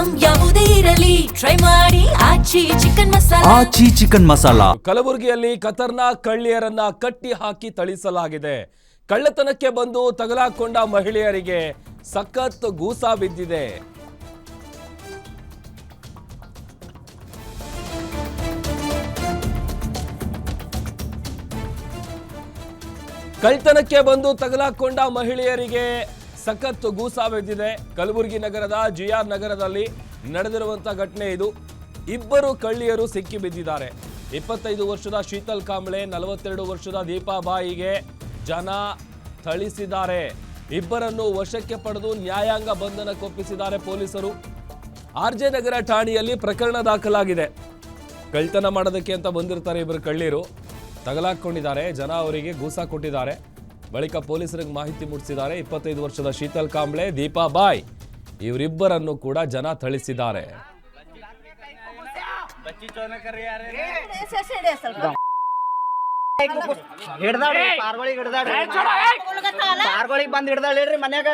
Item ಯಾವುದೇ ಇರಲಿ try ಮಾಡಿ ಆಚಿ ಚಿಕನ್ ಮಸಾಲಾ. ಆಚಿ ಚಿಕನ್ ಮಸಾಲಾ. ಕಲಬುರಗಿಯಲ್ಲಿ ಖತರ್ನಾಕ್ ಕಳ್ಳಿಯರನ್ನ ಕಟ್ಟಿ ಹಾಕಿ ಥಳಿಸಲಾಗಿದೆ. ಕಳ್ಳತನಕ್ಕೆ ಬಂದು ತಗಲಾಕೊಂಡ ಮಹಿಳೆಯರಿಗೆ ಸಖತ್ ಗೂಸಾ ಬಿದ್ದಿದೆ. ಕಳ್ಳತನಕ್ಕೆ ಬಂದು ತಗಲಾಕೊಂಡ ಮಹಿಳೆಯರಿಗೆ ಸಖತ್ ಗೂಸಾ ಬಿದ್ದಿದೆ. ಕಲಬುರಗಿ ನಗರದ ಜಿಆರ್ ನಗರದಲ್ಲಿ ನಡೆದಿರುವಂತಹ ಘಟನೆ ಇದು. ಇಬ್ಬರು ಕಳ್ಳಿಯರು ಸಿಕ್ಕಿ ಬಿದ್ದಿದ್ದಾರೆ. 25 ವರ್ಷದ ಶೀತಲ್ ಕಾಂಬ್ಳೆ, 42 ವರ್ಷದ ದೀಪಾಬಾಯಿಗೆ ಜನ ಥಳಿಸಿದ್ದಾರೆ. ಇಬ್ಬರನ್ನು ವಶಕ್ಕೆ ಪಡೆದು ನ್ಯಾಯಾಂಗ ಬಂಧನಕ್ಕೊಪ್ಪಿಸಿದ್ದಾರೆ ಪೊಲೀಸರು. ಆರ್ಜೆ ನಗರ ಠಾಣೆಯಲ್ಲಿ ಪ್ರಕರಣ ದಾಖಲಾಗಿದೆ. ಕಳ್ಳತನ ಮಾಡೋದಕ್ಕೆ ಅಂತ ಬಂದಿರ್ತಾರೆ ಇಬ್ಬರು ಕಳ್ಳೀರು, ತಗಲಾಕೊಂಡಿದ್ದಾರೆ. ಜನ ಅವರಿಗೆ ಗೂಸಾ ಕೊಟ್ಟಿದ್ದಾರೆ. ಬಳಿಕ ಪೊಲೀಸರಿಗೆ ಮಾಹಿತಿ ಮುಟ್ಟಿಸಿದ್ದಾರೆ. 25 ವರ್ಷದ ಶೀತಲ್ ಕಾಂಬ್ಳೆ, ದೀಪಾಬಾಯ್ ಇವರಿಬ್ಬರನ್ನು ಕೂಡ ಜನ ಥಳಿಸಿದ್ದಾರೆ. ಬಂದ್ ಹಿಡ್ದಾಳ್ರಿ ಮನ್ಯಾಗ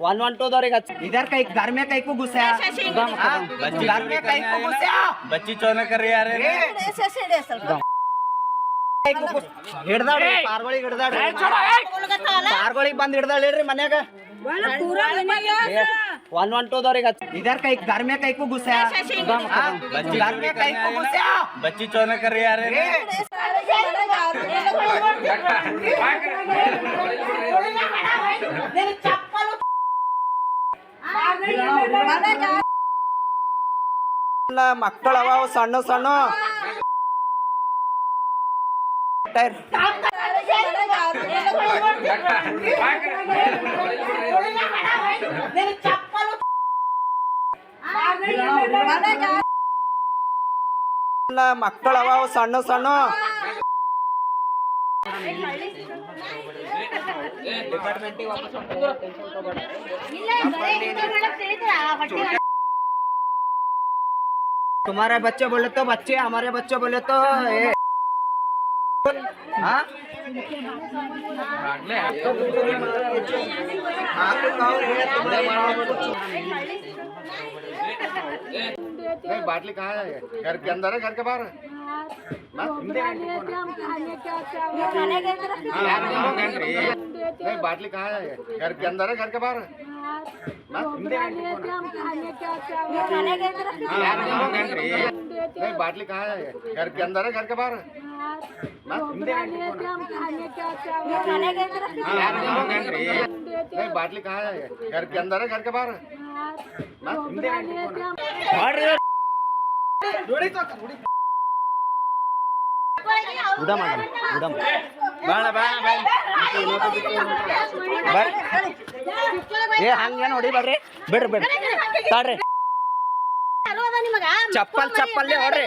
112 इधर कई घर में कई को घुसा घर में कई को घुसा बच्ची चोना कर रही यार ಹಿಡ್ದಾಳ್ರಿ ಪಾರ್ಗೋಳಿ ಹಿಡ್ದಾಳ್ರಿ ಪಾರ್ಗೋಳಿ ಬಂದ್ ಹಿಡ್ದಾಳ್ರಿ ಮನ್ಯಾಗ 112 इधर कई घर में कई को घुसा घर में कई को घुसा बच्ची चोना कर रही यार ಮಕ್ಕಳು ಅವ ಸಣ್ಣ ಸಣ್ಣ ಮಕ್ಕಳು ಅವ ಸಣ್ಣ ಸಣ್ಣ तुम्हारे बच्चे बोले तो बच्चे, हमारे बच्चे बोले तो हाँ बाटली कहाँ है? घर के अंदर है घर के बाहर? बाटली कहाँ है? घर के अंदर है घर के बाहर? बाटली कहाँ है? घर के अंदर है घर के बाहर? बाटली कहाँ है? घर के अंदर है घर के बाहर? ಹಂಗೇನು ಹೊಡಿಬೇಡ್ರಿ, ಬಿಡ್ರಿ ಬಿಡ್ರಿ ತಾಡ್ರಿ ಚಪ್ಪಲ್ ಚಪ್ಪಲ್ಲೇ ಹೊಡ್ರಿ.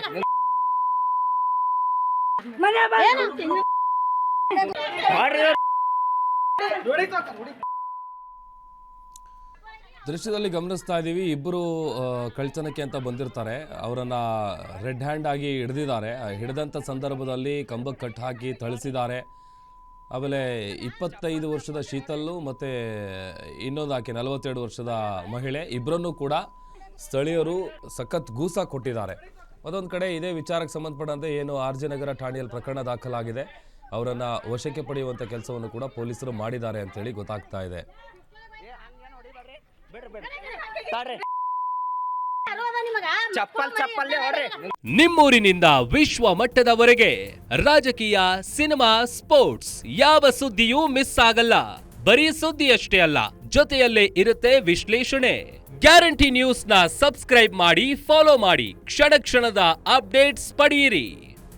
ದೃಶ್ಯದಲ್ಲಿ ಗಮನಿಸ್ತಾ ಇದ್ದೀವಿ, ಇಬ್ಬರು ಕಳ್ಳತನಕ್ಕೆ ಅಂತ ಬಂದಿರ್ತಾರೆ. ಅವರನ್ನ ರೆಡ್ ಹ್ಯಾಂಡ್ ಆಗಿ ಹಿಡಿದಿದ್ದಾರೆ. ಹಿಡಿದಂಥ ಸಂದರ್ಭದಲ್ಲಿ ಕಂಬಕ್ಕೆ ಕಟ್ ಹಾಕಿ ಥಳಿಸಿದ್ದಾರೆ. ಆಮೇಲೆ 25 ವರ್ಷದ ಶೀತಲ್ಲು ಮತ್ತು ಇನ್ನೊಂದು ಆಕೆ 42 ವರ್ಷದ ಮಹಿಳೆ ಇಬ್ಬರನ್ನು ಕೂಡ ಸ್ಥಳೀಯರು ಸಖತ್ ಗೂಸಾ ಕೊಟ್ಟಿದ್ದಾರೆ. ಅದೊಂದು ಕಡೆ ಇದೇ ವಿಚಾರಕ್ಕೆ ಸಂಬಂಧಪಟ್ಟಂತೆ ಏನು ಆರ್ಜೆ ನಗರ ಠಾಣೆಯಲ್ಲಿ ಪ್ರಕರಣ ದಾಖಲಾಗಿದೆ. ಅವರನ್ನು ವಶಕ್ಕೆ ಪಡೆಯುವಂಥ ಕೆಲಸವನ್ನು ಕೂಡ ಪೊಲೀಸರು ಮಾಡಿದ್ದಾರೆ ಅಂತೇಳಿ ಗೊತ್ತಾಗ್ತಾ ಇದೆ. ಚಪ್ಪಲ್ ಚಪ್ಪಲ್ಲೇ ಹೊಡ್ರಿ. ನಿಮ್ಮೂರಿನಿಂದ ವಿಶ್ವ ಮಟ್ಟದವರೆಗೆ ರಾಜಕೀಯ, ಸಿನಿಮಾ, ಸ್ಪೋರ್ಟ್ಸ್ ಯಾವ ಸುದ್ದಿಯೂ ಮಿಸ್ ಆಗಲ್ಲ. ಬರೀ ಸುದ್ದಿಯಷ್ಟೇ ಅಲ್ಲ, ಜೊತೆಯಲ್ಲೇ ಇರುತ್ತೆ ವಿಶ್ಲೇಷಣೆ. ಗ್ಯಾರಂಟಿ ನ್ಯೂಸ್ ನ ಸಬ್ಸ್ಕ್ರೈಬ್ ಮಾಡಿ, ಫಾಲೋ ಮಾಡಿ, ಕ್ಷಣ ಕ್ಷಣದ ಅಪ್ಡೇಟ್ಸ್ ಪಡೆಯಿರಿ.